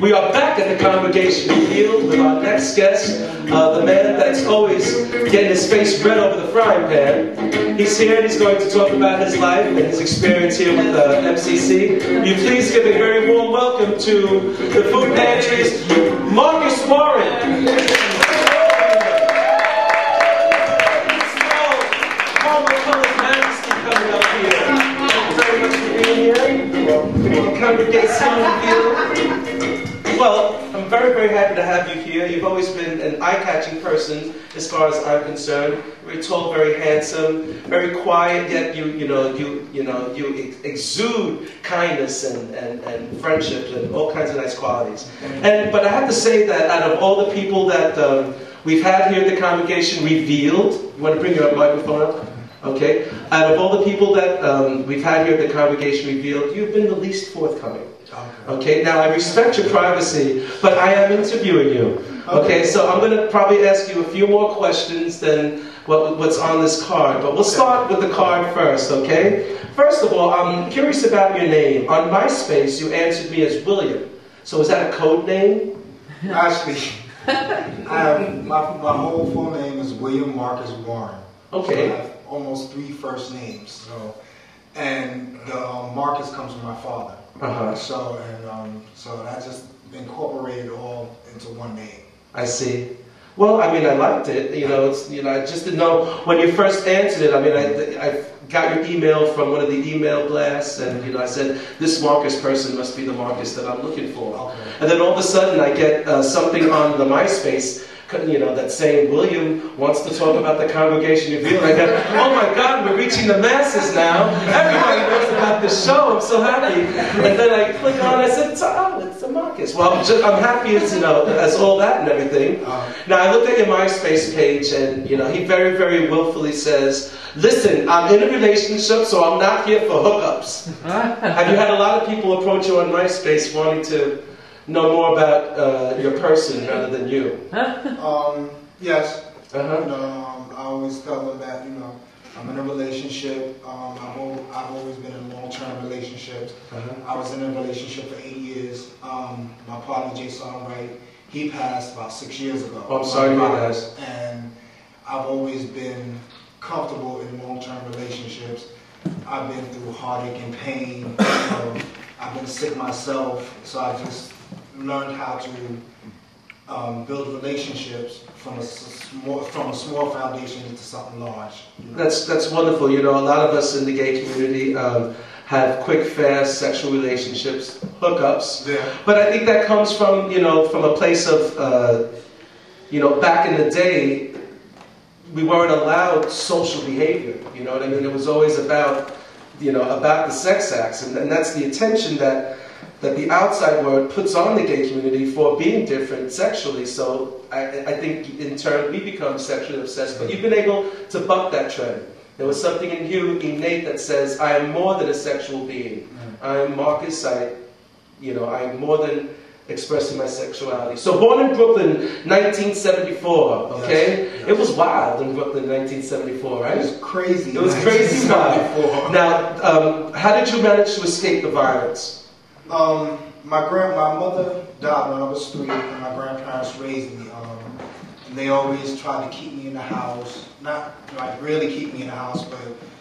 We are back at the Congregation Revealed with our next guest, the man that's always getting his face red over the frying pan. He's here and he's going to talk about his life and his experience here with MCC. You please give a very warm welcome to the food pantry's Marcus Warren. Well, I'm very, very happy to have you here. You've always been an eye-catching person, as far as I'm concerned. Very tall, very handsome, very quiet. Yet you exude kindness and friendship and all kinds of nice qualities. But I have to say that out of all the people that we've had here at the Congregation Revealed, you want to bring your microphone up? Okay. Out of all the people that we've had here at the Congregation Revealed, you've been the least forthcoming. Okay. Now, I respect your privacy, but I am interviewing you. Okay. So I'm going to probably ask you a few more questions than what's on this card. But we'll start with the card first, okay? First of all, I'm curious about your name. On MySpace, you answered me as William. So is that a code name? Actually, my whole full name is William Marcus Warren. Okay. So I have almost 3 first names. So, and the Marcus comes from my father. So I just incorporated it all into one name. I see. Well, I mean, I liked it. I just didn't know when you first answered it. I mean, I got your email from one of the email blasts, and I said this Marcus person must be the Marcus that I'm looking for. Okay. And then all of a sudden, I get something on the MySpace. That's saying William wants to talk about the Congregation Revealed. I go, oh my God, we're reaching the masses now. Everybody knows about this show. I'm so happy. And then I click on it. I said, it's a Marcus. Well, I'm happy as all that and everything. Now I looked at your MySpace page, and he very, very willfully says, listen, I'm in a relationship, so I'm not here for hookups. Have you had a lot of people approach you on MySpace wanting to know more about your person rather than you? Yes. I always tell them that I'm in a relationship. I've always been in long-term relationships. I was in a relationship for 8 years. My partner Jason Wright, he passed about 6 years ago. Oh, I'm sorry, guys. And I've always been comfortable in long-term relationships. I've been through heartache and pain. I've been sick myself, so I just learned how to build relationships from a small foundation into something large. That's wonderful. A lot of us in the gay community have quick, fast sexual relationships, hookups. Yeah. But I think that comes from from a place of back in the day, we weren't allowed social behavior. You know what I mean? It was always about about the sex acts, and that's the attention that the outside world puts on the gay community for being different sexually. So I think in turn we become sexually obsessed. But you've been able to buck that trend. There was something in you, innate, that says, I am more than a sexual being. I am Marcus. I am more than expressing my sexuality. So born in Brooklyn, 1974, okay? Yes. It was wild in Brooklyn, 1974, right? It was crazy. It was crazy wild. Now, how did you manage to escape the violence? My mother died when I was 3, and my grandparents raised me. And they always tried to keep me in the house. Not like really keep me in the house, but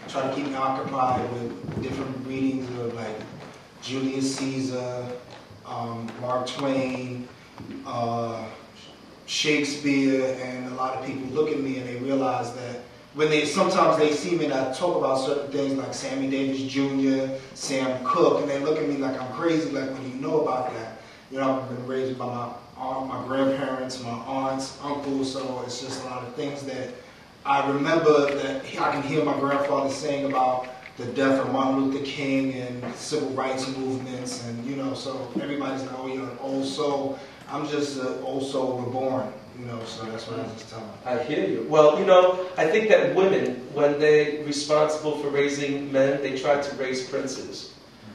try to keep me occupied with different readings of like Julius Caesar, Mark Twain, Shakespeare, and a lot of people look at me and they realize that sometimes they see me and I talk about certain things like Sammy Davis Jr., Sam Cooke, and they look at me like I'm crazy, like, what do you know about that? I've been raised by my grandparents, my aunts, uncles, so it's just a lot of things that I remember that I can hear my grandfather saying about the death of Martin Luther King and civil rights movements, and so everybody's like, oh, you're an old soul. I'm just an old soul reborn, so that's what I just tell them. I hear you. Well, I think that women, when they're responsible for raising men, they try to raise princes.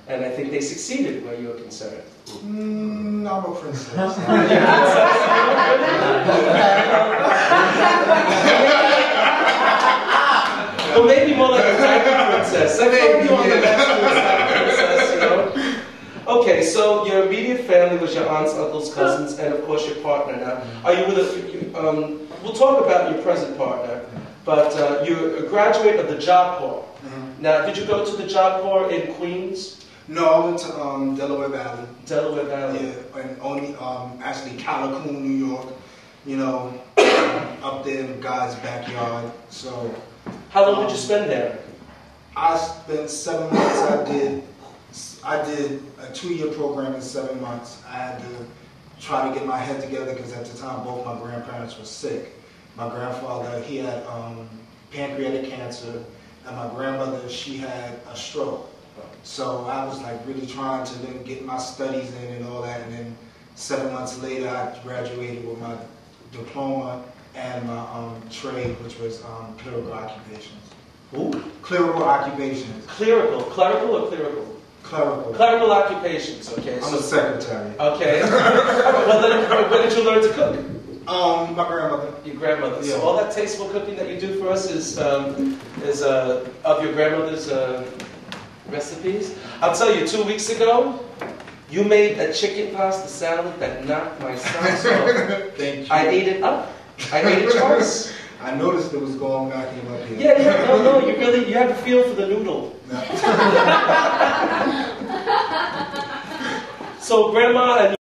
And I think they succeeded where you're concerned. I'm a princess. Well, maybe more like a type of princess. I found you on the masculine side of princess, Okay, so your immediate family was your aunts, uncles, cousins, and of course your partner. Now, are you with a? We'll talk about your present partner, but you're a graduate of the Jobcorp. Now, did you go to the Jobcorp in Queens? No, I went to Delaware Valley. Delaware Valley. Yeah, and only actually Callicoon, New York. You know, up there in God's backyard. So. How long did you spend there? I spent 7 months. I did a 2-year program in 7 months. I had to try to get my head together because at the time both my grandparents were sick. My grandfather, he had pancreatic cancer, and my grandmother, she had a stroke. So I was like really trying to then get my studies in and all that, and then 7 months later I graduated with my diploma and my trade, which was clerical occupations. Ooh. Clerical occupations. Clerical or clerical? Clerical. Clerical occupations, okay. I'm a secretary. Okay. Well, then, when did you learn to cook? My grandmother. Your grandmother. Yeah. So all that tasteful cooking that you do for us is of your grandmother's recipes. I'll tell you, 2 weeks ago, you made a chicken pasta salad that knocked my socks off. Thank you. I ate it up. I ate it twice. I noticed it was going back in up here. Yeah, no, you have a feel for the noodle. No. So, Grandma and